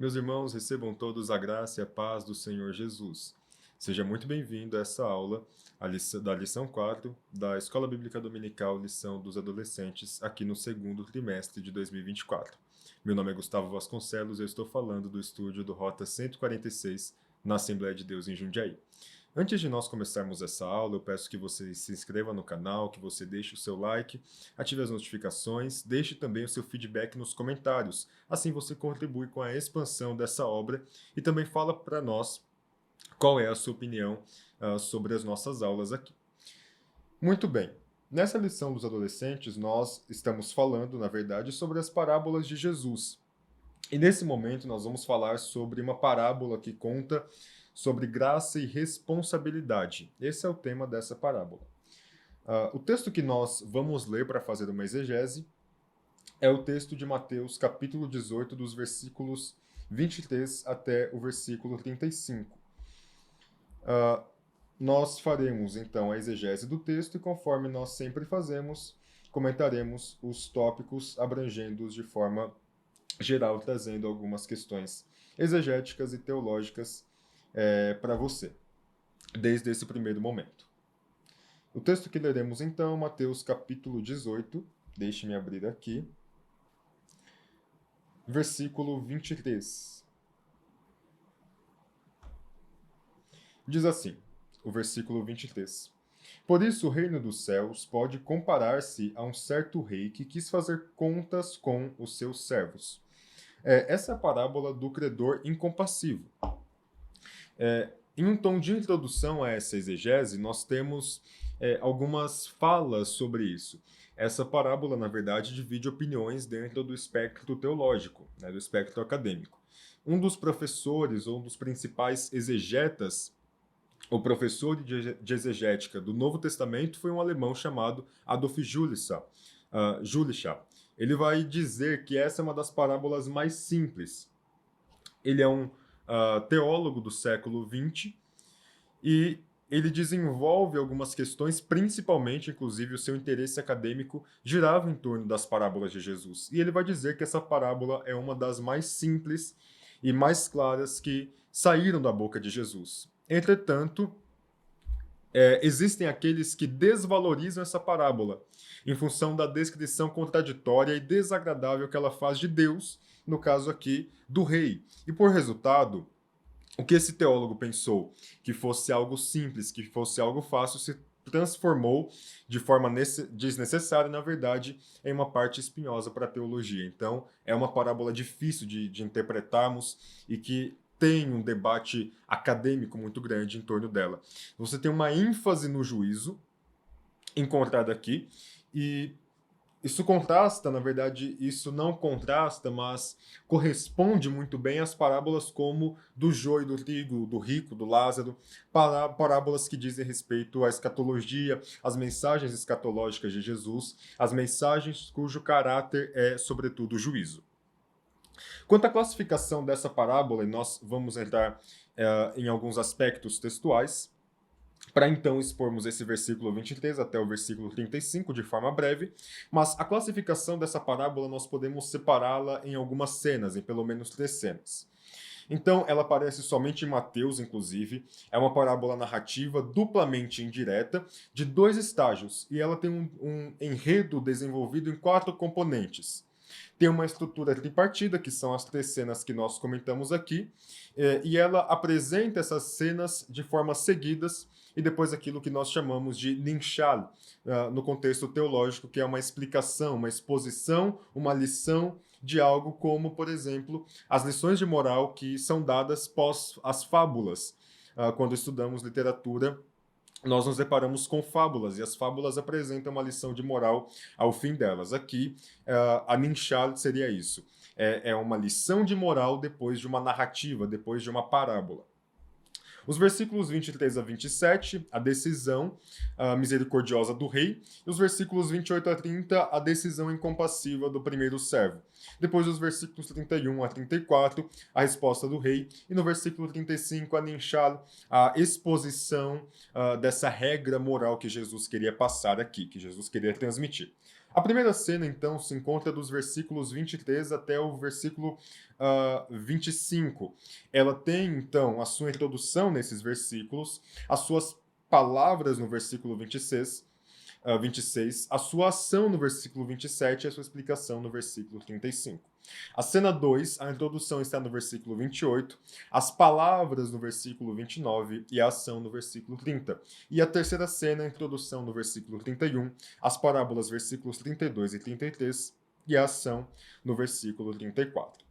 Meus irmãos, recebam todos a graça e a paz do Senhor Jesus. Seja muito bem-vindo a essa aula, da lição 4 da Escola Bíblica Dominical, lição dos adolescentes, aqui no segundo trimestre de 2024. Meu nome é Gustavo Vasconcelos e eu estou falando do estúdio do Rota 146, na Assembleia de Deus em Jundiaí. Antes de nós começarmos essa aula, eu peço que você se inscreva no canal, que você deixe o seu like, ative as notificações, deixe também o seu feedback nos comentários. Assim você contribui com a expansão dessa obra e também fala para nós qual é a sua opinião sobre as nossas aulas aqui. Muito bem. Nessa lição dos adolescentes, nós estamos falando, na verdade, sobre as parábolas de Jesus. E nesse momento nós vamos falar sobre uma parábola que conta sobre graça e responsabilidade. Esse é o tema dessa parábola. O texto que nós vamos ler para fazer uma exegese é o texto de Mateus, capítulo 18, dos versículos 23 até o versículo 35. Nós faremos, então, a exegese do texto e, conforme nós sempre fazemos, comentaremos os tópicos abrangendo-os de forma geral, trazendo algumas questões exegéticas e teológicas para você, desde esse primeiro momento. O texto que leremos então, Mateus capítulo 18, deixe-me abrir aqui, versículo 23. Diz assim, o versículo 23. Por isso o reino dos céus pode comparar-se a um certo rei que quis fazer contas com os seus servos. Essa é a parábola do credor incompassivo. Em um tom de introdução a essa exegese, nós temos algumas falas sobre isso. Essa parábola, na verdade, divide opiniões dentro do espectro teológico, do espectro acadêmico. Um dos professores, ou um dos principais exegetas, o professor de exegética do Novo Testamento, foi um alemão chamado Adolf Julicha. Ele vai dizer que essa é uma das parábolas mais simples. Ele é um teólogo do século XX, e ele desenvolve algumas questões, principalmente, inclusive, o seu interesse acadêmico girava em torno das parábolas de Jesus. E ele vai dizer que essa parábola é uma das mais simples e mais claras que saíram da boca de Jesus. Entretanto, existem aqueles que desvalorizam essa parábola em função da descrição contraditória e desagradável que ela faz de Deus, no caso aqui, do rei. E por resultado, o que esse teólogo pensou que fosse algo simples, que fosse algo fácil, se transformou de forma desnecessária, na verdade, em uma parte espinhosa para a teologia. Então, é uma parábola difícil de interpretarmos e que tem um debate acadêmico muito grande em torno dela. Você tem uma ênfase no juízo encontrada aqui, e isso contrasta, na verdade, isso não contrasta, mas corresponde muito bem às parábolas como do joio, do trigo, do rico, do Lázaro, parábolas que dizem respeito à escatologia, às mensagens escatológicas de Jesus, as mensagens cujo caráter é, sobretudo, o juízo. Quanto à classificação dessa parábola, e nós vamos entrar em alguns aspectos textuais, para então expormos esse versículo 23 até o versículo 35 de forma breve, mas a classificação dessa parábola nós podemos separá-la em algumas cenas, em pelo menos 3 cenas. Então, ela aparece somente em Mateus, inclusive, é uma parábola narrativa duplamente indireta, de 2 estágios, e ela tem um enredo desenvolvido em 4 componentes. Tem uma estrutura tripartida, que são as 3 cenas que nós comentamos aqui, e ela apresenta essas cenas de forma seguidas, e depois aquilo que nós chamamos de linchal, no contexto teológico, que é uma explicação, uma exposição, uma lição de algo como, por exemplo, as lições de moral que são dadas pós as fábulas. Quando estudamos literatura, nós nos deparamos com fábulas, e as fábulas apresentam uma lição de moral ao fim delas. Aqui, a linchal seria isso. É uma lição de moral depois de uma narrativa, depois de uma parábola. Os versículos 23 a 27, a decisão misericordiosa do rei, e os versículos 28 a 30, a decisão incompassiva do primeiro servo. Depois dos versículos 31 a 34, a resposta do rei, e no versículo 35, a ninchal, a exposição dessa regra moral que Jesus queria passar aqui, que Jesus queria transmitir. A primeira cena, então, se encontra dos versículos 23 até o versículo 25. Ela tem, então, a sua introdução nesses versículos, as suas palavras no versículo 26, a sua ação no versículo 27 e a sua explicação no versículo 35. A cena 2, a introdução está no versículo 28, as palavras no versículo 29 e a ação no versículo 30. E a terceira cena, a introdução no versículo 31, as parábolas versículos 32 e 33 e a ação no versículo 34.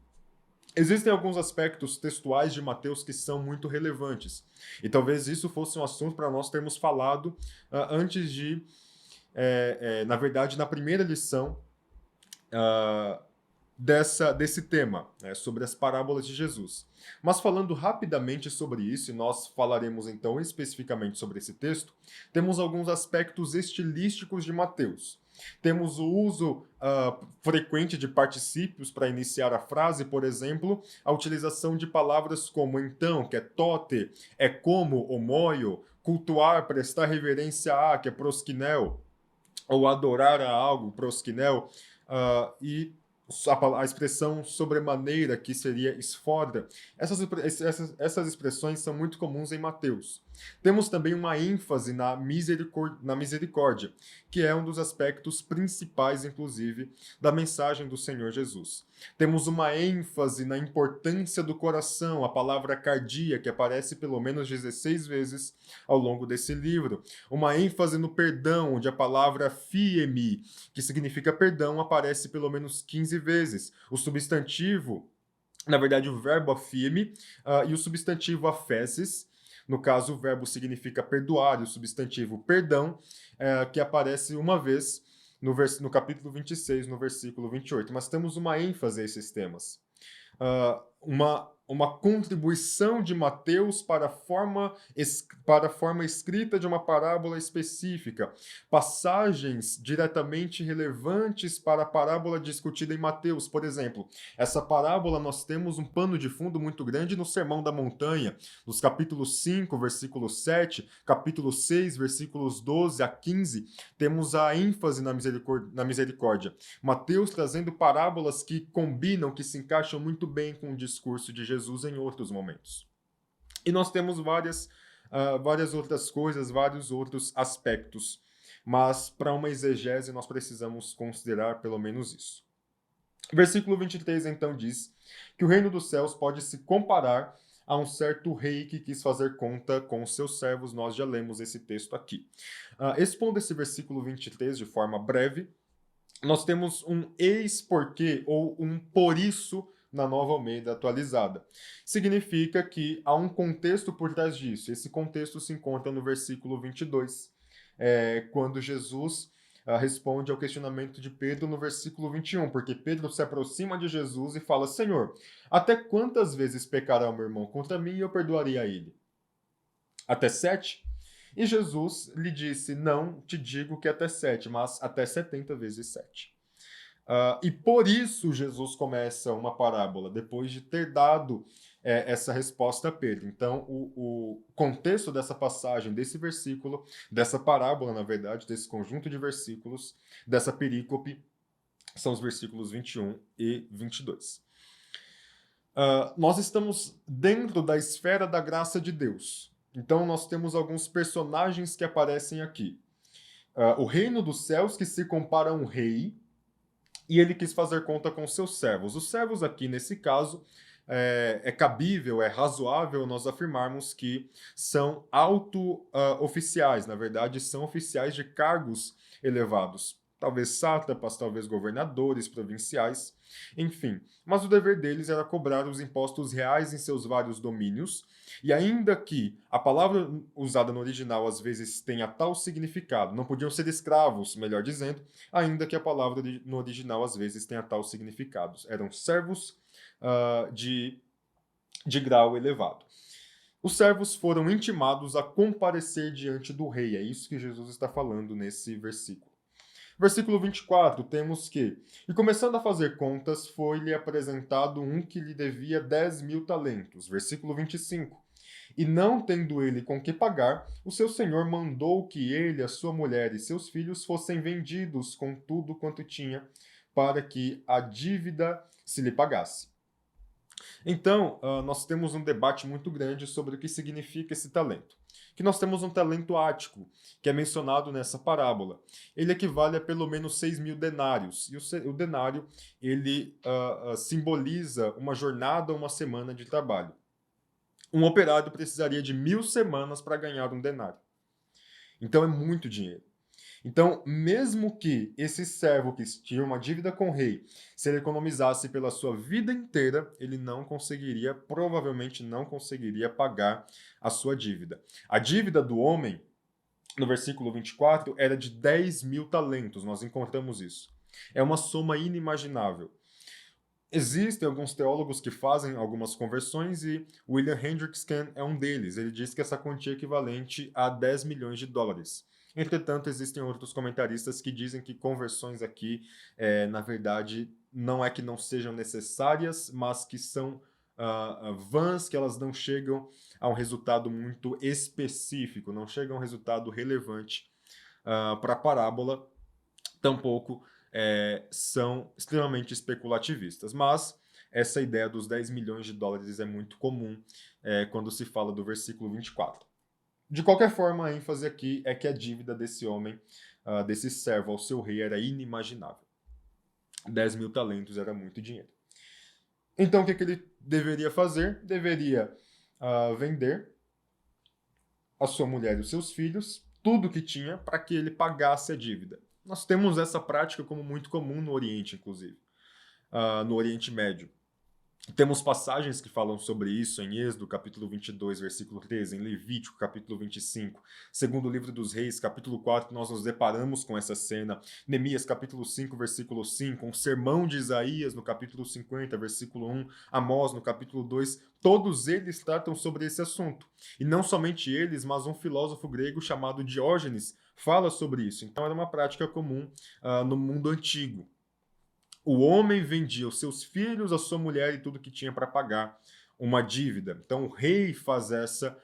Existem alguns aspectos textuais de Mateus que são muito relevantes. E talvez isso fosse um assunto para nós termos falado antes de, na verdade, na primeira lição desse tema, sobre as parábolas de Jesus. Mas falando rapidamente sobre isso, e nós falaremos então especificamente sobre esse texto, temos alguns aspectos estilísticos de Mateus. Temos o uso frequente de particípios para iniciar a frase, por exemplo, a utilização de palavras como então, que é tote, é como, homoio, cultuar, prestar reverência a, que é proskinel, ou adorar a algo, proskinel, e a expressão sobremaneira, que seria esfora. Essas expressões são muito comuns em Mateus. Temos também uma ênfase na misericórdia, que é um dos aspectos principais, inclusive, da mensagem do Senhor Jesus. Temos uma ênfase na importância do coração, a palavra cardia, que aparece pelo menos 16 vezes ao longo desse livro. Uma ênfase no perdão, onde a palavra fiemi, que significa perdão, aparece pelo menos 15 vezes. O substantivo, na verdade, o verbo afiemi, e o substantivo afeses. No caso, o verbo significa perdoar, e o substantivo perdão, que aparece uma vez no capítulo 26, no versículo 28. Mas temos uma ênfase a esses temas. Uma contribuição de Mateus para a forma escrita de uma parábola específica, passagens diretamente relevantes para a parábola discutida em Mateus. Por exemplo, essa parábola nós temos um pano de fundo muito grande no Sermão da Montanha, nos capítulos 5, versículo 7, capítulo 6, versículos 12 a 15, temos a ênfase na misericórdia. Mateus trazendo parábolas que combinam, que se encaixam muito bem com o discurso de Jesus em outros momentos. E nós temos várias outras coisas, vários outros aspectos, mas para uma exegese nós precisamos considerar pelo menos isso. Versículo 23 então diz que o reino dos céus pode se comparar a um certo rei que quis fazer conta com os seus servos. Nós já lemos esse texto aqui. Expondo esse versículo 23 de forma breve, nós temos um eis porque ou um por isso na Nova Almeida atualizada. Significa que há um contexto por trás disso. Esse contexto se encontra no versículo 22, quando Jesus responde ao questionamento de Pedro no versículo 21, porque Pedro se aproxima de Jesus e fala: Senhor, até quantas vezes pecará o meu irmão contra mim e eu perdoarei a ele? Até 7? E Jesus lhe disse: não te digo que até 7, mas até 70 vezes 7. E por isso Jesus começa uma parábola, depois de ter dado essa resposta a Pedro. Então, o contexto dessa passagem, desse versículo, dessa parábola, na verdade, desse conjunto de versículos, dessa perícope, são os versículos 21 e 22. Nós estamos dentro da esfera da graça de Deus. Então, nós temos alguns personagens que aparecem aqui. O reino dos céus, que se compara a um rei, e ele quis fazer conta com seus servos. Os servos aqui, nesse caso, é cabível, é razoável nós afirmarmos que são auto-oficiais, na verdade, são oficiais de cargos elevados. Talvez sátrapas, talvez governadores provinciais, enfim. Mas o dever deles era cobrar os impostos reais em seus vários domínios, e ainda que a palavra usada no original às vezes tenha tal significado, não podiam ser escravos, melhor dizendo, ainda que a palavra no original às vezes tenha tal significado. Eram servos de grau elevado. Os servos foram intimados a comparecer diante do rei. É isso que Jesus está falando nesse versículo. Versículo 24, temos que: e começando a fazer contas, foi-lhe apresentado um que lhe devia 10.000 talentos. Versículo 25, E não tendo ele com que pagar, o seu senhor mandou que ele, a sua mulher e seus filhos fossem vendidos com tudo quanto tinha, para que a dívida se lhe pagasse. Então, nós temos um debate muito grande sobre o que significa esse talento. Que nós temos um talento ático, que é mencionado nessa parábola. Ele equivale a pelo menos 6.000 denários. E o denário, ele simboliza uma jornada, uma semana de trabalho. Um operário precisaria de 1.000 semanas para ganhar um denário. Então é muito dinheiro. Então, mesmo que esse servo que tinha uma dívida com o rei, se ele economizasse pela sua vida inteira, ele não conseguiria, provavelmente não conseguiria pagar a sua dívida. A dívida do homem, no versículo 24, era de 10.000 talentos, nós encontramos isso. É uma soma inimaginável. Existem alguns teólogos que fazem algumas conversões e William Hendrickson é um deles. Ele diz que essa quantia é equivalente a 10 milhões de dólares. Entretanto, existem outros comentaristas que dizem que conversões aqui, na verdade, não é que não sejam necessárias, mas que são vãs, que elas não chegam a um resultado muito específico, não chegam a um resultado relevante para a parábola, tampouco são extremamente especulativistas. Mas essa ideia dos 10 milhões de dólares é muito comum quando se fala do versículo 24. De qualquer forma, a ênfase aqui é que a dívida desse homem, desse servo ao seu rei, era inimaginável. 10.000 talentos era muito dinheiro. Então, o que ele deveria fazer? Deveria vender a sua mulher e os seus filhos, tudo que tinha, para que ele pagasse a dívida. Nós temos essa prática como muito comum no Oriente, inclusive, no Oriente Médio. Temos passagens que falam sobre isso em Êxodo, capítulo 22, versículo 13, em Levítico, capítulo 25, segundo o livro dos Reis, capítulo 4, nós nos deparamos com essa cena, Neemias, capítulo 5, versículo 5, um sermão de Isaías, no capítulo 50, versículo 1, Amós, no capítulo 2, todos eles tratam sobre esse assunto. E não somente eles, mas um filósofo grego chamado Diógenes fala sobre isso. Então era uma prática comum no mundo antigo. O homem vendia os seus filhos, a sua mulher e tudo que tinha para pagar uma dívida. Então o rei faz essa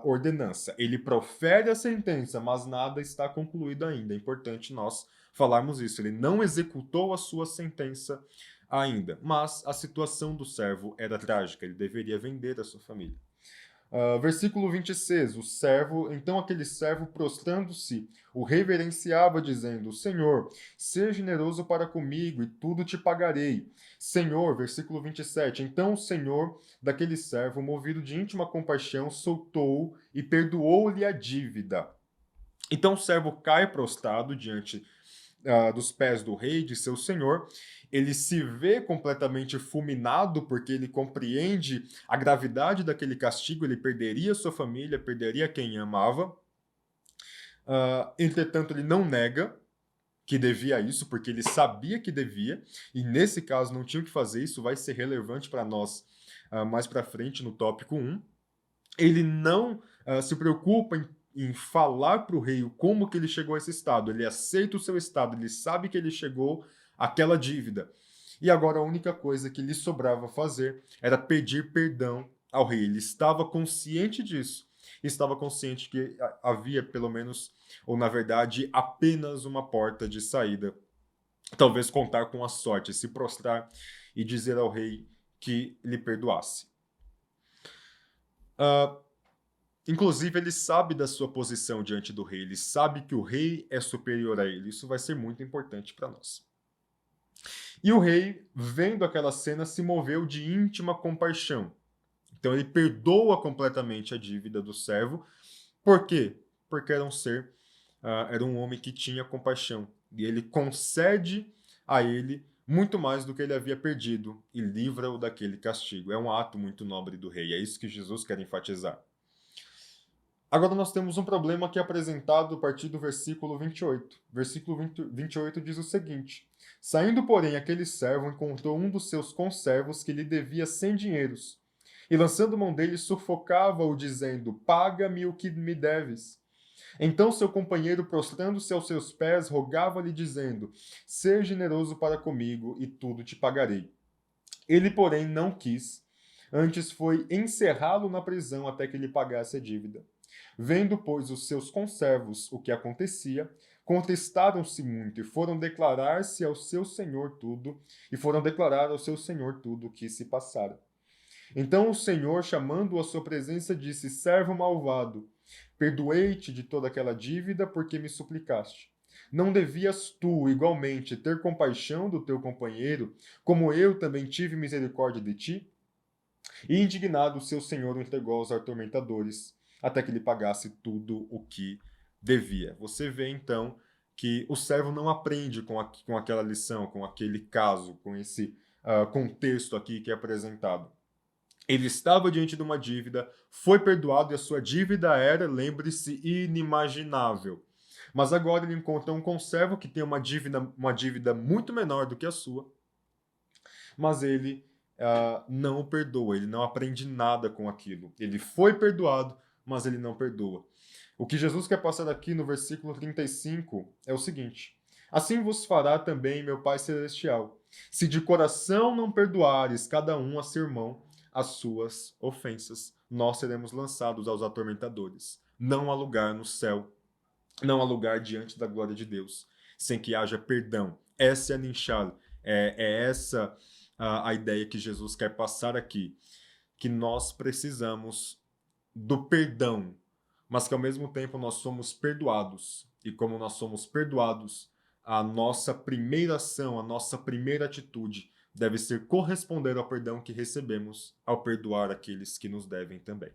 ordenança. Ele profere a sentença, mas nada está concluído ainda. É importante nós falarmos isso. Ele não executou a sua sentença ainda. Mas a situação do servo era trágica. Ele deveria vender a sua família. Versículo 26, então aquele servo prostrando-se, o reverenciava, dizendo: Senhor, seja generoso para comigo, e tudo te pagarei. Senhor, versículo 27, então o Senhor daquele servo, movido de íntima compaixão, soltou-o e perdoou-lhe a dívida. Então o servo cai prostrado diante dos pés do rei, de seu senhor. Ele se vê completamente fulminado porque ele compreende a gravidade daquele castigo, ele perderia sua família, perderia quem amava. Entretanto, ele não nega que devia isso, porque ele sabia que devia, e nesse caso não tinha o que fazer, isso vai ser relevante para nós mais para frente no tópico 1. Ele não se preocupa em falar para o rei como que ele chegou a esse estado. Ele aceita o seu estado, ele sabe que ele chegou àquela dívida. E agora a única coisa que lhe sobrava fazer era pedir perdão ao rei. Ele estava consciente disso. Estava consciente que havia pelo menos, ou na verdade, apenas uma porta de saída. Talvez contar com a sorte, se prostrar e dizer ao rei que lhe perdoasse. Inclusive, ele sabe da sua posição diante do rei, ele sabe que o rei é superior a ele. Isso vai ser muito importante para nós. E o rei, vendo aquela cena, se moveu de íntima compaixão. Então, ele perdoa completamente a dívida do servo. Por quê? Porque era um homem que tinha compaixão. E ele concede a ele muito mais do que ele havia perdido e livra-o daquele castigo. É um ato muito nobre do rei. É isso que Jesus quer enfatizar. Agora nós temos um problema que é apresentado a partir do versículo 28. Versículo 28 diz o seguinte: Saindo, porém, aquele servo encontrou um dos seus conservos que lhe devia 100 dinheiros. E lançando mão dele, sufocava-o, dizendo: Paga-me o que me deves. Então seu companheiro, prostrando-se aos seus pés, rogava-lhe, dizendo: Seja generoso para comigo, e tudo te pagarei. Ele, porém, não quis, Antes foi encerrá-lo na prisão até que lhe pagasse a dívida. Vendo, pois, os seus conservos o que acontecia, contristaram-se muito e foram declarar-se ao seu senhor tudo, e foram declarar ao seu senhor tudo o que se passara. Então o senhor, chamando-o à sua presença, disse: Servo malvado, perdoei-te de toda aquela dívida porque me suplicaste. Não devias tu, igualmente, ter compaixão do teu companheiro, como eu também tive misericórdia de ti? E indignado, o seu senhor o entregou aos atormentadores, até que lhe pagasse tudo o que devia. Você vê, então, que o servo não aprende com aquela lição, com aquele caso, com esse contexto aqui que é apresentado. Ele estava diante de uma dívida, foi perdoado e a sua dívida era, lembre-se, inimaginável. Mas agora ele encontra um conservo que tem uma dívida muito menor do que a sua, mas ele não o perdoa, ele não aprende nada com aquilo. Ele foi perdoado, mas ele não perdoa. O que Jesus quer passar aqui no versículo 35 é o seguinte: Assim vos fará também meu Pai Celestial, se de coração não perdoares cada um a seu irmão as suas ofensas. Nós seremos lançados aos atormentadores. Não há lugar no céu, não há lugar diante da glória de Deus, sem que haja perdão. Essa é a Ninchal, é essa a ideia que Jesus quer passar aqui, que nós precisamos do perdão, mas que ao mesmo tempo nós somos perdoados. E como nós somos perdoados, a nossa primeira ação, a nossa primeira atitude deve ser corresponder ao perdão que recebemos ao perdoar aqueles que nos devem também.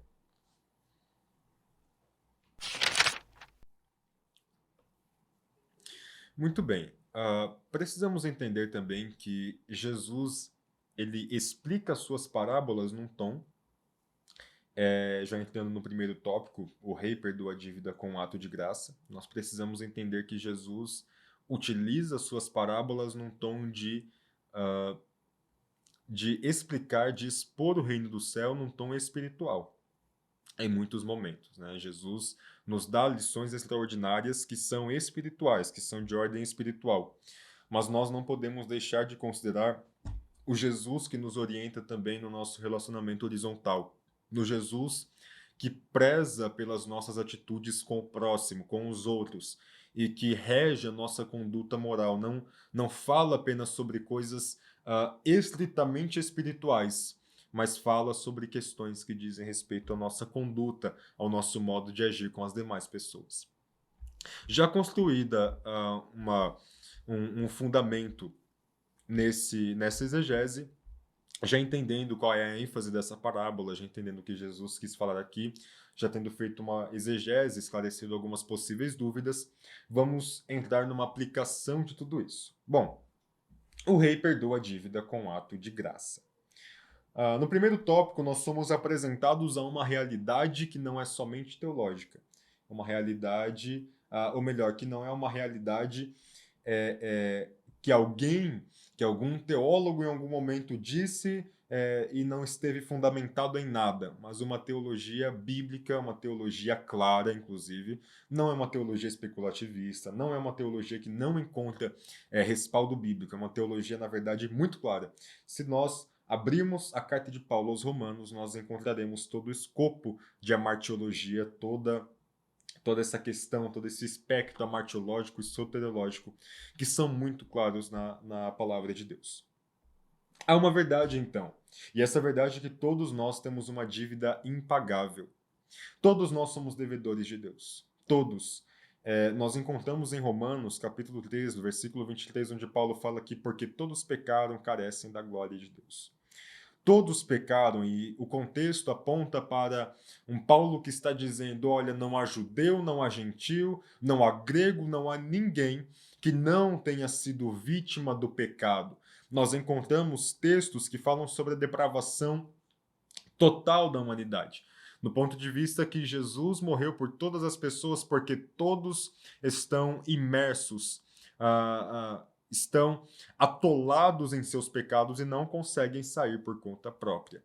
Muito bem. Precisamos entender também que Jesus ele explica suas parábolas num tom. Já entrando no primeiro tópico, o rei perdoa a dívida com um ato de graça. Nós precisamos entender que Jesus utiliza suas parábolas num tom de explicar, de expor o reino do céu num tom espiritual, em muitos momentos, né? Jesus nos dá lições extraordinárias que são espirituais, que são de ordem espiritual. Mas nós não podemos deixar de considerar o Jesus que nos orienta também no nosso relacionamento horizontal. No Jesus que preza pelas nossas atitudes com o próximo, com os outros, e que rege a nossa conduta moral. Não fala apenas sobre coisas estritamente espirituais, mas fala sobre questões que dizem respeito à nossa conduta, ao nosso modo de agir com as demais pessoas. Já construída um fundamento nessa exegese, já entendendo qual é a ênfase dessa parábola, já entendendo o que Jesus quis falar aqui, já tendo feito uma exegese, esclarecido algumas possíveis dúvidas, vamos entrar numa aplicação de tudo isso. Bom, o rei perdoa a dívida com ato de graça. No primeiro tópico, nós somos apresentados a uma realidade que não é somente teológica. Uma realidade, ou melhor, que não é uma realidade que algum teólogo em algum momento disse e não esteve fundamentado em nada, mas uma teologia bíblica, uma teologia clara, inclusive, não é uma teologia especulativista, não é uma teologia que não encontra respaldo bíblico, é uma teologia, na verdade, muito clara. Se nós abrirmos a carta de Paulo aos Romanos, nós encontraremos todo o escopo de amartiologia, toda essa questão, todo esse espectro amartiológico e soteriológico, que são muito claros na palavra de Deus. Há uma verdade, então, e essa verdade é que todos nós temos uma dívida impagável. Todos nós somos devedores de Deus. Todos. Nós encontramos em Romanos, capítulo 3, versículo 23, onde Paulo fala que porque todos pecaram, carecem da glória de Deus. Todos pecaram, e o contexto aponta para um Paulo que está dizendo: olha, não há judeu, não há gentil, não há grego, não há ninguém que não tenha sido vítima do pecado. Nós encontramos textos que falam sobre a depravação total da humanidade, no ponto de vista que Jesus morreu por todas as pessoas, porque todos estão imersos, estão atolados em seus pecados e não conseguem sair por conta própria.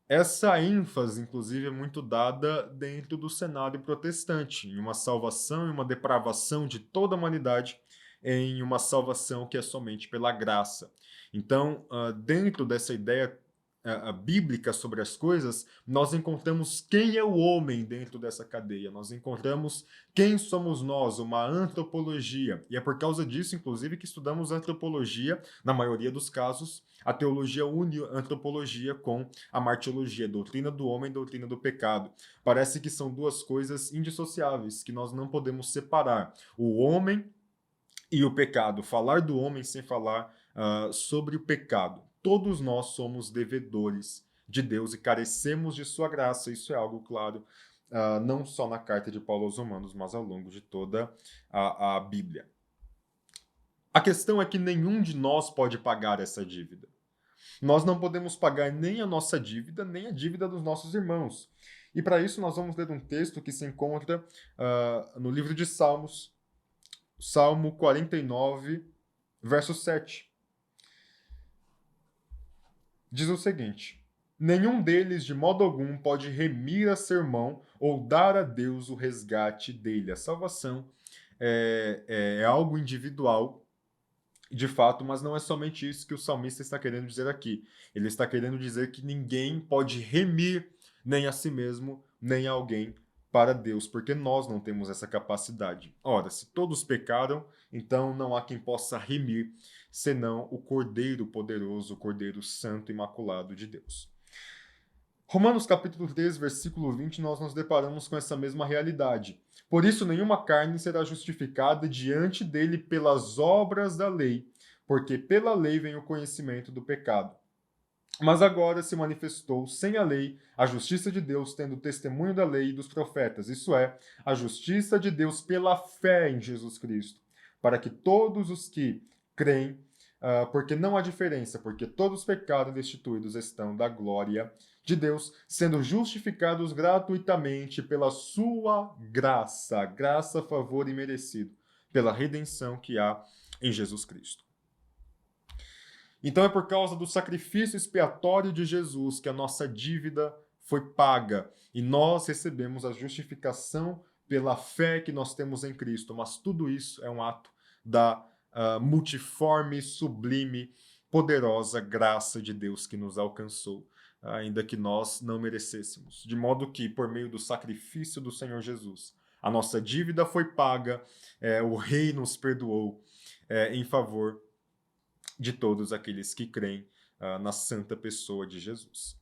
Essa ênfase, inclusive, é muito dada dentro do cenário protestante, em uma salvação e uma depravação de toda a humanidade, em uma salvação que é somente pela graça. Então, dentro dessa ideia bíblica sobre as coisas, nós encontramos quem é o homem dentro dessa cadeia, nós encontramos quem somos nós, uma antropologia. E é por causa disso, inclusive, que estudamos antropologia, na maioria dos casos, a teologia une a antropologia com a martiologia, a doutrina do homem e a doutrina do pecado. Parece que são duas coisas indissociáveis, que nós não podemos separar. O homem e o pecado. Falar do homem sem falar sobre o pecado. Todos nós somos devedores de Deus e carecemos de sua graça. Isso é algo claro, não só na carta de Paulo aos Romanos, mas ao longo de toda a Bíblia. A questão é que nenhum de nós pode pagar essa dívida. Nós não podemos pagar nem a nossa dívida, nem a dívida dos nossos irmãos. E para isso nós vamos ler um texto que se encontra no livro de Salmos, Salmo 49, verso 7. Diz o seguinte: nenhum deles, de modo algum, pode remir a seu irmão ou dar a Deus o resgate dele. A salvação é algo individual, de fato, mas não é somente isso que o salmista está querendo dizer aqui. Ele está querendo dizer que ninguém pode remir nem a si mesmo, nem a alguém para Deus, porque nós não temos essa capacidade. Ora, se todos pecaram, então não há quem possa remir, senão o Cordeiro poderoso, o Cordeiro santo, imaculado de Deus. Romanos capítulo 3, versículo 20, nós nos deparamos com essa mesma realidade. Por isso, nenhuma carne será justificada diante dele pelas obras da lei, porque pela lei vem o conhecimento do pecado. Mas agora se manifestou sem a lei a justiça de Deus, tendo testemunho da lei e dos profetas, isso é, a justiça de Deus pela fé em Jesus Cristo, para que todos os que creem, porque não há diferença, porque todos pecaram e destituídos estão da glória de Deus, sendo justificados gratuitamente pela sua graça, graça, favor e merecido, pela redenção que há em Jesus Cristo. Então é por causa do sacrifício expiatório de Jesus que a nossa dívida foi paga e nós recebemos a justificação pela fé que nós temos em Cristo. Mas tudo isso é um ato da multiforme, sublime, poderosa graça de Deus que nos alcançou, ainda que nós não merecêssemos. De modo que, por meio do sacrifício do Senhor Jesus, a nossa dívida foi paga, o Rei nos perdoou em favor de todos aqueles que creem na santa pessoa de Jesus.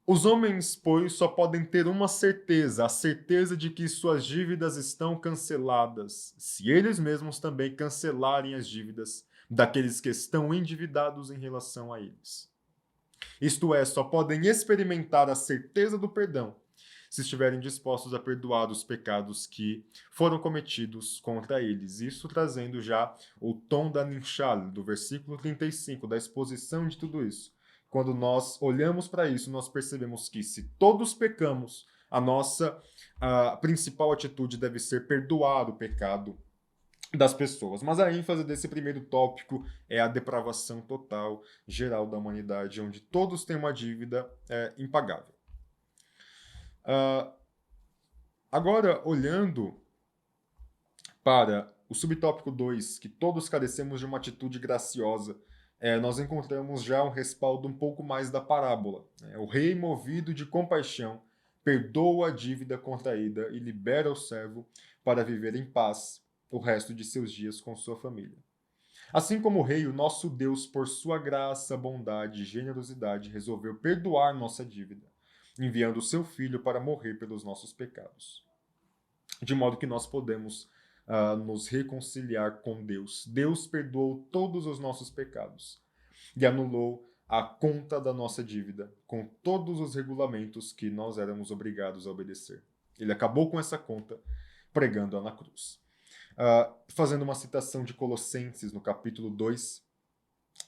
Os homens, pois, só podem ter uma certeza, a certeza de que suas dívidas estão canceladas, se eles mesmos também cancelarem as dívidas daqueles que estão endividados em relação a eles. Isto é, só podem experimentar a certeza do perdão se estiverem dispostos a perdoar os pecados que foram cometidos contra eles. Isso trazendo já o tom da Ninshal, do versículo 35, da exposição de tudo isso. Quando nós olhamos para isso, nós percebemos que se todos pecamos, a nossa principal atitude deve ser perdoar o pecado das pessoas. Mas a ênfase desse primeiro tópico é a depravação total, geral da humanidade, onde todos têm uma dívida impagável. Agora, olhando para o subtópico 2, que todos carecemos de uma atitude graciosa, nós encontramos já um respaldo um pouco mais da parábola. O rei, movido de compaixão, perdoa a dívida contraída e libera o servo para viver em paz o resto de seus dias com sua família. Assim como o rei, o nosso Deus, por sua graça, bondade e generosidade, resolveu perdoar nossa dívida, enviando o seu Filho para morrer pelos nossos pecados. De modo que nós podemos nos reconciliar com Deus. Deus perdoou todos os nossos pecados e anulou a conta da nossa dívida com todos os regulamentos que nós éramos obrigados a obedecer. Ele acabou com essa conta pregando-a na cruz. Fazendo uma citação de Colossenses no capítulo 2,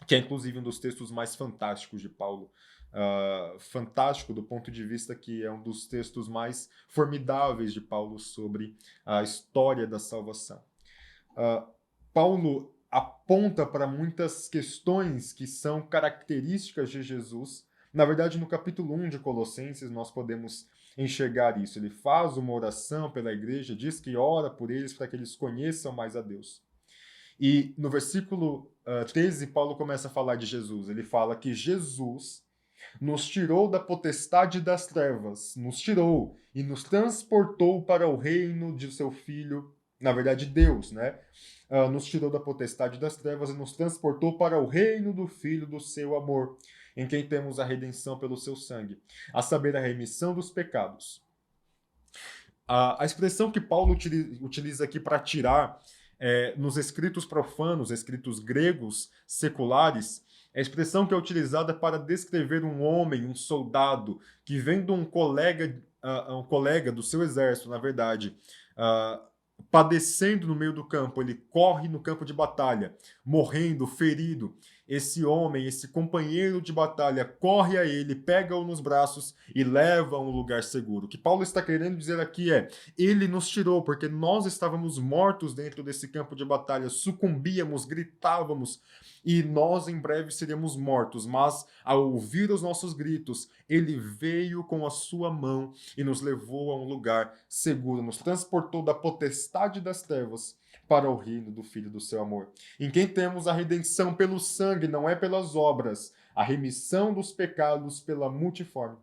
que é inclusive um dos textos mais fantásticos de Paulo. Fantástico do ponto de vista que é um dos textos mais formidáveis de Paulo sobre a história da salvação. Paulo aponta para muitas questões que são características de Jesus. Na verdade, no capítulo 1 de Colossenses, nós podemos enxergar isso. Ele faz uma oração pela igreja, diz que ora por eles para que eles conheçam mais a Deus. E no versículo 13, Paulo começa a falar de Jesus. Ele fala que Jesus nos tirou da potestade das trevas, nos tirou e nos transportou para o reino de seu Filho, na verdade, Deus, né? Nos tirou da potestade das trevas e nos transportou para o reino do Filho do seu amor, em quem temos a redenção pelo seu sangue, a saber, a remissão dos pecados. A expressão que Paulo utiliza aqui para tirar nos escritos profanos, escritos gregos seculares, é a expressão que é utilizada para descrever um homem, um soldado, que vendo um colega do seu exército, na verdade, padecendo no meio do campo, ele corre no campo de batalha, morrendo, ferido. Esse homem, esse companheiro de batalha, corre a ele, pega-o nos braços e leva a um lugar seguro. O que Paulo está querendo dizer aqui é: ele nos tirou, porque nós estávamos mortos dentro desse campo de batalha, sucumbíamos, gritávamos, e nós em breve seríamos mortos. Mas, ao ouvir os nossos gritos, ele veio com a sua mão e nos levou a um lugar seguro, nos transportou da potestade das trevas para o reino do Filho do seu amor, em quem temos a redenção pelo sangue, não é pelas obras, a remissão dos pecados pela multiforme,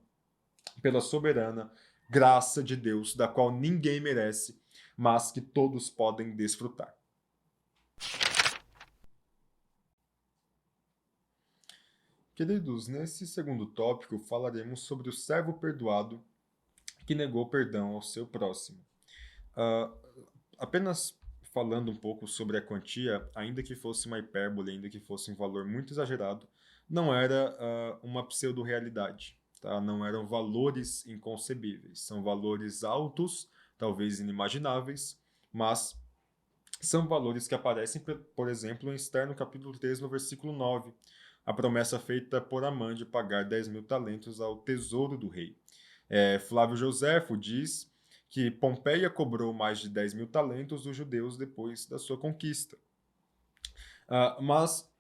pela soberana graça de Deus, da qual ninguém merece, mas que todos podem desfrutar. Queridos, nesse segundo tópico falaremos sobre o servo perdoado que negou perdão ao seu próximo. Apenas falando um pouco sobre a quantia, ainda que fosse uma hipérbole, ainda que fosse um valor muito exagerado, não era uma pseudo-realidade, tá? Não eram valores inconcebíveis, são valores altos, talvez inimagináveis, mas são valores que aparecem, por exemplo, em Esther, no capítulo 3, no versículo 9, a promessa feita por Amã de pagar 10.000 talentos ao tesouro do rei. Flávio Joséfo diz que Pompeia cobrou mais de 10.000 talentos dos judeus depois da sua conquista. Mas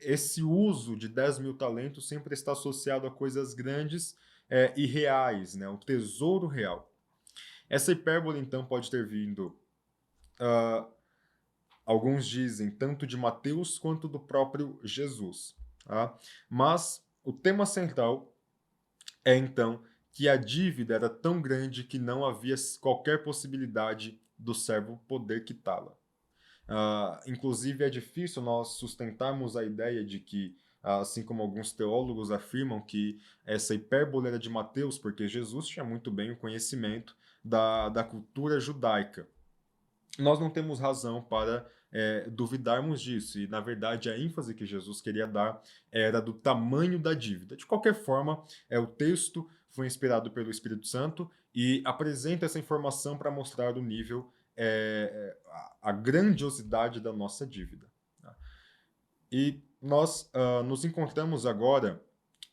esse uso de 10.000 talentos sempre está associado a coisas grandes e reais, né? O tesouro real. Essa hipérbole, então, pode ter vindo, alguns dizem, tanto de Mateus quanto do próprio Jesus. Tá? Mas o tema central é, então, que a dívida era tão grande que não havia qualquer possibilidade do servo poder quitá-la. Inclusive, é difícil nós sustentarmos a ideia de que, assim como alguns teólogos afirmam que essa hipérbole era de Mateus, porque Jesus tinha muito bem o conhecimento da cultura judaica. Nós não temos razão para duvidarmos disso, e na verdade a ênfase que Jesus queria dar era do tamanho da dívida. De qualquer forma, o texto foi inspirado pelo Espírito Santo e apresenta essa informação para mostrar o nível, a grandiosidade da nossa dívida. Tá? E nós nos encontramos agora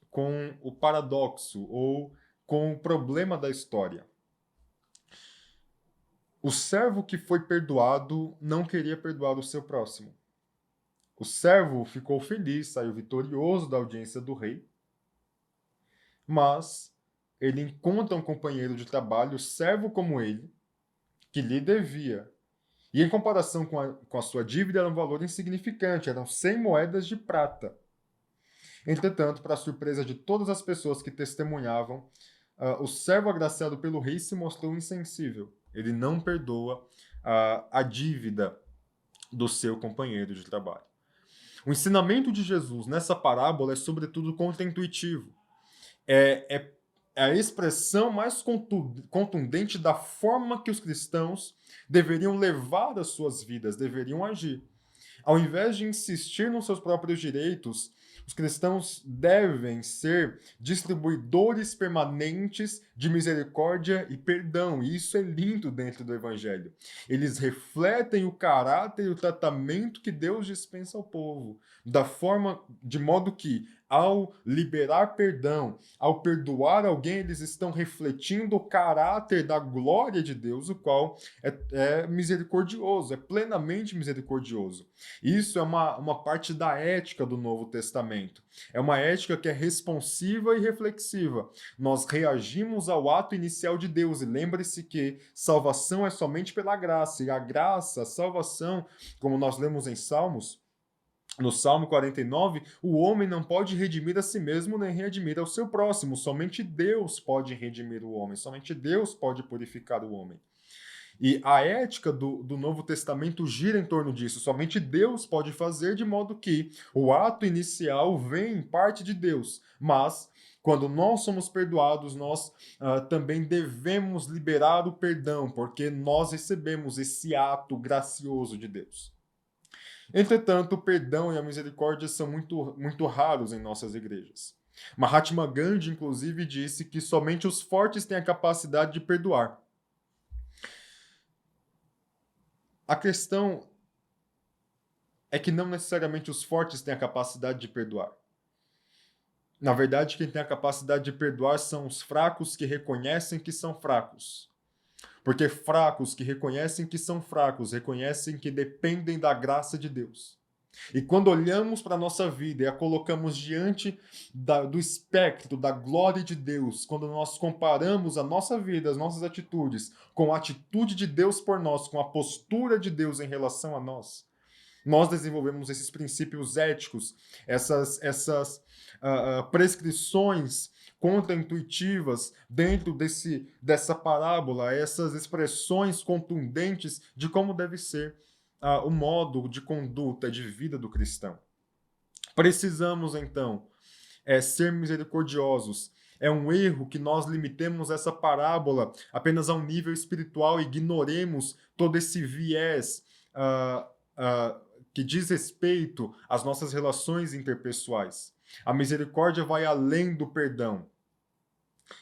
com o paradoxo ou com o problema da história. O servo que foi perdoado não queria perdoar o seu próximo. O servo ficou feliz, saiu vitorioso da audiência do rei, mas ele encontra um companheiro de trabalho, servo como ele, que lhe devia. E em comparação com a sua dívida, era um valor insignificante, eram 100 moedas de prata. Entretanto, para a surpresa de todas as pessoas que testemunhavam, o servo agraciado pelo rei se mostrou insensível. Ele não perdoa a dívida do seu companheiro de trabalho. O ensinamento de Jesus nessa parábola é, sobretudo, contra-intuitivo. É a expressão mais contundente da forma que os cristãos deveriam levar as suas vidas, deveriam agir. Ao invés de insistir nos seus próprios direitos, os cristãos devem ser distribuidores permanentes de misericórdia e perdão. E isso é lindo dentro do Evangelho. Eles refletem o caráter e o tratamento que Deus dispensa ao povo, de modo que, ao liberar perdão, ao perdoar alguém, eles estão refletindo o caráter da glória de Deus, o qual é misericordioso, é plenamente misericordioso. Isso é uma parte da ética do Novo Testamento. É uma ética que é responsiva e reflexiva. Nós reagimos ao ato inicial de Deus, e lembre-se que salvação é somente pela graça, e a graça, a salvação, como nós lemos em Salmos, No Salmo 49, o homem não pode redimir a si mesmo nem redimir ao seu próximo. Somente Deus pode redimir o homem, somente Deus pode purificar o homem. E a ética do Novo Testamento gira em torno disso. Somente Deus pode fazer, de modo que o ato inicial vem em parte de Deus. Mas, quando nós somos perdoados, nós também devemos liberar o perdão, porque nós recebemos esse ato gracioso de Deus. Entretanto, o perdão e a misericórdia são muito, muito raros em nossas igrejas. Mahatma Gandhi, inclusive, disse que somente os fortes têm a capacidade de perdoar. A questão é que não necessariamente os fortes têm a capacidade de perdoar. Na verdade, quem tem a capacidade de perdoar são os fracos que reconhecem que são fracos. Porque fracos que reconhecem que são fracos, reconhecem que dependem da graça de Deus. E quando olhamos para a nossa vida e a colocamos diante do espectro da glória de Deus, quando nós comparamos a nossa vida, as nossas atitudes, com a atitude de Deus por nós, com a postura de Deus em relação a nós, nós desenvolvemos esses princípios éticos, essas prescrições contra-intuitivas dentro dessa parábola, essas expressões contundentes de como deve ser o modo de conduta, de vida do cristão. Precisamos, então, ser misericordiosos. É um erro que nós limitemos essa parábola apenas a um nível espiritual e ignoremos todo esse viés que diz respeito às nossas relações interpessoais. A misericórdia vai além do perdão.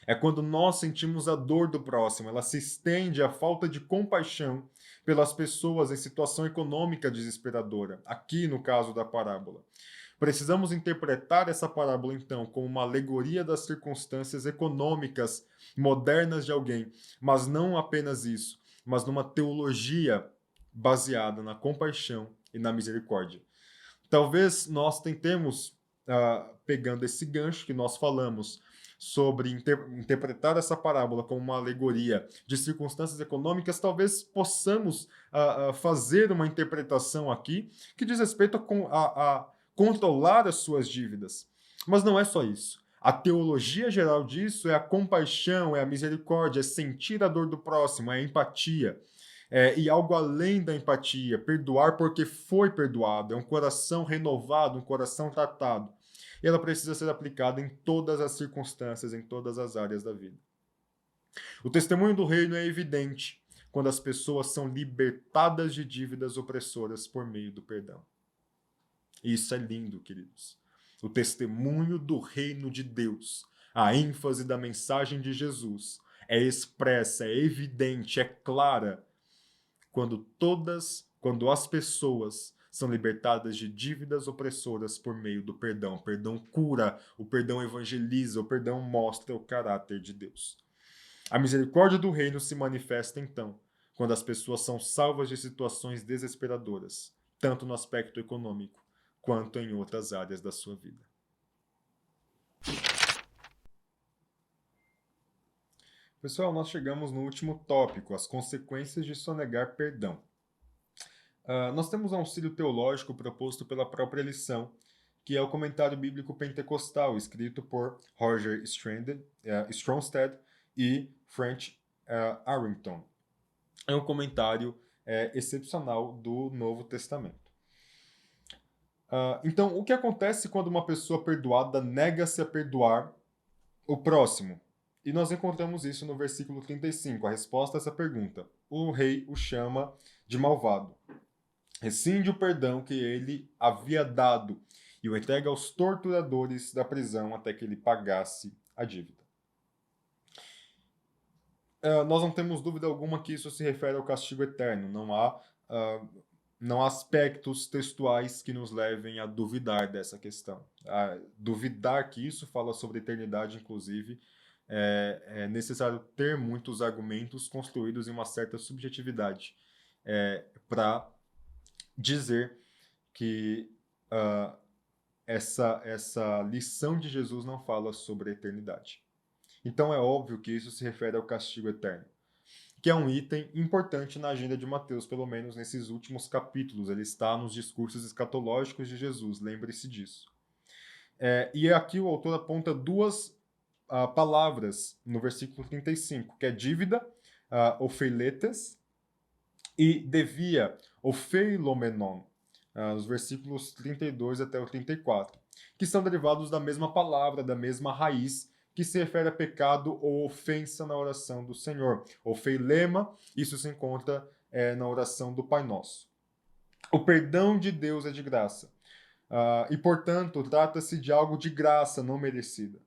É quando nós sentimos a dor do próximo, ela se estende à falta de compaixão pelas pessoas em situação econômica desesperadora, aqui no caso da parábola. Precisamos interpretar essa parábola, então, como uma alegoria das circunstâncias econômicas modernas de alguém, mas não apenas isso, mas numa teologia baseada na compaixão e na misericórdia. Talvez nós tentemos, pegando esse gancho que nós falamos, sobre interpretar essa parábola como uma alegoria de circunstâncias econômicas, talvez possamos fazer uma interpretação aqui que diz respeito a controlar as suas dívidas. Mas não é só isso. A teologia geral disso é a compaixão, é a misericórdia, é sentir a dor do próximo, é a empatia. E algo além da empatia, perdoar porque foi perdoado, é um coração renovado, um coração tratado. E ela precisa ser aplicada em todas as circunstâncias, em todas as áreas da vida. O testemunho do reino é evidente quando as pessoas são libertadas de dívidas opressoras por meio do perdão. E isso é lindo, queridos. O testemunho do reino de Deus, a ênfase da mensagem de Jesus, é expressa, é evidente, é clara quando as pessoas são libertadas de dívidas opressoras por meio do perdão. O perdão cura, o perdão evangeliza, o perdão mostra o caráter de Deus. A misericórdia do reino se manifesta, então, quando as pessoas são salvas de situações desesperadoras, tanto no aspecto econômico quanto em outras áreas da sua vida. Pessoal, nós chegamos no último tópico, as consequências de sonegar perdão. Nós temos um auxílio teológico proposto pela própria lição, que é o comentário bíblico pentecostal, escrito por Roger Stronstedt e French Arrington. É um comentário excepcional do Novo Testamento. Então, o que acontece quando uma pessoa perdoada nega-se a perdoar o próximo? E nós encontramos isso no versículo 35, a resposta a essa pergunta. O rei o chama de malvado. Rescinde o perdão que ele havia dado e o entrega aos torturadores da prisão até que ele pagasse a dívida. Nós não temos dúvida alguma que isso se refere ao castigo eterno. Não há aspectos textuais que nos levem a duvidar dessa questão. Duvidar que isso fala sobre eternidade, inclusive, é necessário ter muitos argumentos construídos em uma certa subjetividade para dizer que essa lição de Jesus não fala sobre a eternidade. Então é óbvio que isso se refere ao castigo eterno. que é um item importante na agenda de Mateus, pelo menos nesses últimos capítulos. Ele está nos discursos escatológicos de Jesus, lembre-se disso. E aqui o autor aponta duas palavras no versículo 35, que é dívida, opheiletes, e devia, opheilomenon, nos versículos 32 até o 34, que são derivados da mesma palavra, da mesma raiz, que se refere a pecado ou ofensa na oração do Senhor. Opheilema, isso se encontra na oração do Pai Nosso. O perdão de Deus é de graça. E, portanto, trata-se de algo de graça não merecida.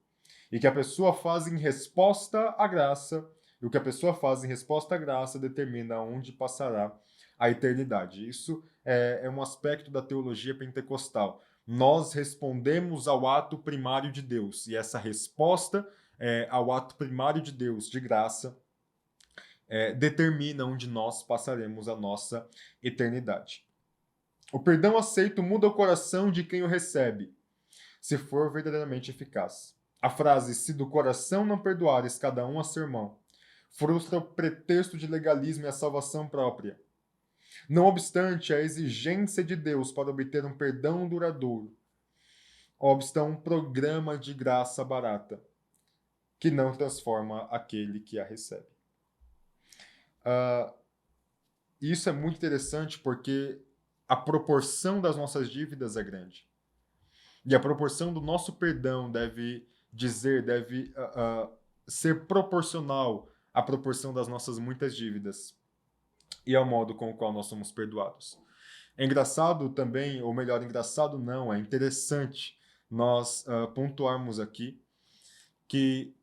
E que a pessoa faz em resposta à graça, e o que a pessoa faz em resposta à graça determina onde passará a eternidade. Isso é um aspecto da teologia pentecostal. Nós respondemos ao ato primário de Deus, e essa resposta ao ato primário de Deus, de graça, determina onde nós passaremos a nossa eternidade. O perdão aceito muda o coração de quem o recebe, se for verdadeiramente eficaz. A frase, se do coração não perdoares cada um a seu irmão, frustra o pretexto de legalismo e a salvação própria. Não obstante a exigência de Deus para obter um perdão duradouro, obsta um programa de graça barata, que não transforma aquele que a recebe. Isso é muito interessante porque a proporção das nossas dívidas é grande. E a proporção do nosso perdão deve ser proporcional à proporção das nossas muitas dívidas e ao modo com o qual nós somos perdoados. É engraçado também, ou melhor, engraçado não, é interessante nós pontuarmos aqui que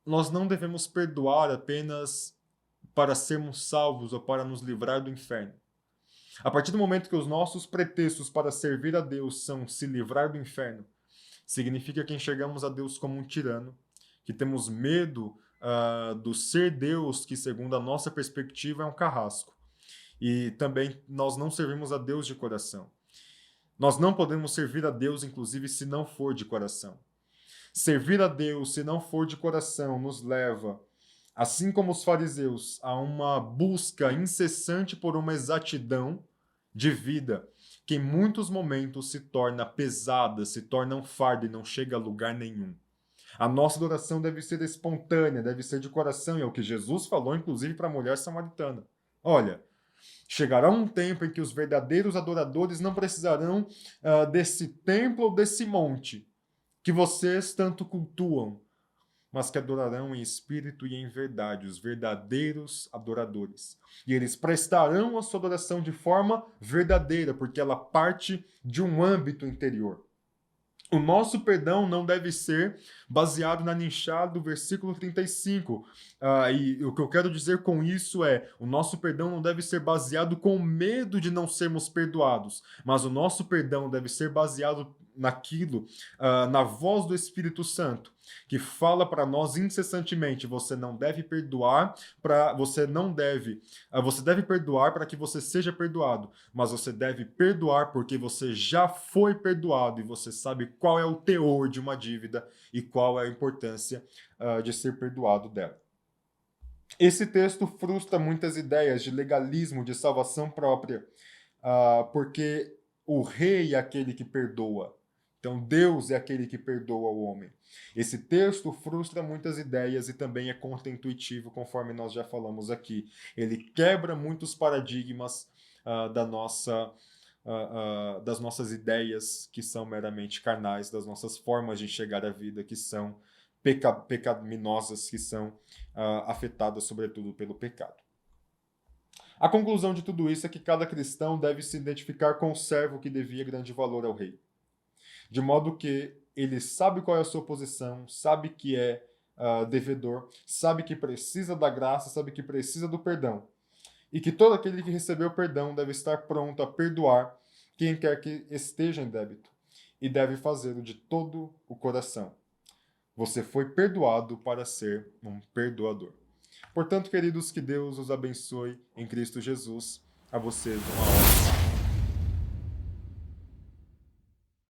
nós não devemos perdoar apenas para sermos salvos ou para nos livrar do inferno. A partir do momento que os nossos pretextos para servir a Deus são se livrar do inferno, significa que enxergamos a Deus como um tirano, que temos medo do ser Deus, que segundo a nossa perspectiva é um carrasco. E também nós não servimos a Deus de coração. Nós não podemos servir a Deus, inclusive, se não for de coração. Servir a Deus, se não for de coração, nos leva, assim como os fariseus, a uma busca incessante por uma exatidão de vida, que em muitos momentos se torna pesada, se torna um fardo e não chega a lugar nenhum. A nossa adoração deve ser espontânea, deve ser de coração, e é o que Jesus falou, inclusive, para a mulher samaritana. Olha, chegará um tempo em que os verdadeiros adoradores não precisarão desse templo ou desse monte que vocês tanto cultuam, mas que adorarão em espírito e em verdade, os verdadeiros adoradores. E eles prestarão a sua adoração de forma verdadeira, porque ela parte de um âmbito interior. O nosso perdão não deve ser baseado na ninchada do versículo 35. E o que eu quero dizer com isso é, o nosso perdão não deve ser baseado com medo de não sermos perdoados, mas o nosso perdão deve ser baseado naquilo, na voz do Espírito Santo, que fala para nós incessantemente, você não deve perdoar, você deve perdoar para que você seja perdoado, mas você deve perdoar porque você já foi perdoado e você sabe qual é o teor de uma dívida e qual é a importância de ser perdoado dela. Esse texto frustra muitas ideias de legalismo, de salvação própria, porque o rei é aquele que perdoa. Então, Deus é aquele que perdoa o homem. Esse texto frustra muitas ideias e também é contra-intuitivo, conforme nós já falamos aqui. Ele quebra muitos paradigmas das nossas ideias, que são meramente carnais, das nossas formas de enxergar a vida, que são pecaminosas, que são afetadas, sobretudo, pelo pecado. A conclusão de tudo isso é que cada cristão deve se identificar com o servo que devia grande valor ao rei. De modo que ele sabe qual é a sua posição, sabe que é devedor, sabe que precisa da graça, sabe que precisa do perdão. E que todo aquele que recebeu perdão deve estar pronto a perdoar quem quer que esteja em débito. E deve fazê-lo de todo o coração. Você foi perdoado para ser um perdoador. Portanto, queridos, que Deus os abençoe em Cristo Jesus. A vocês uma ótima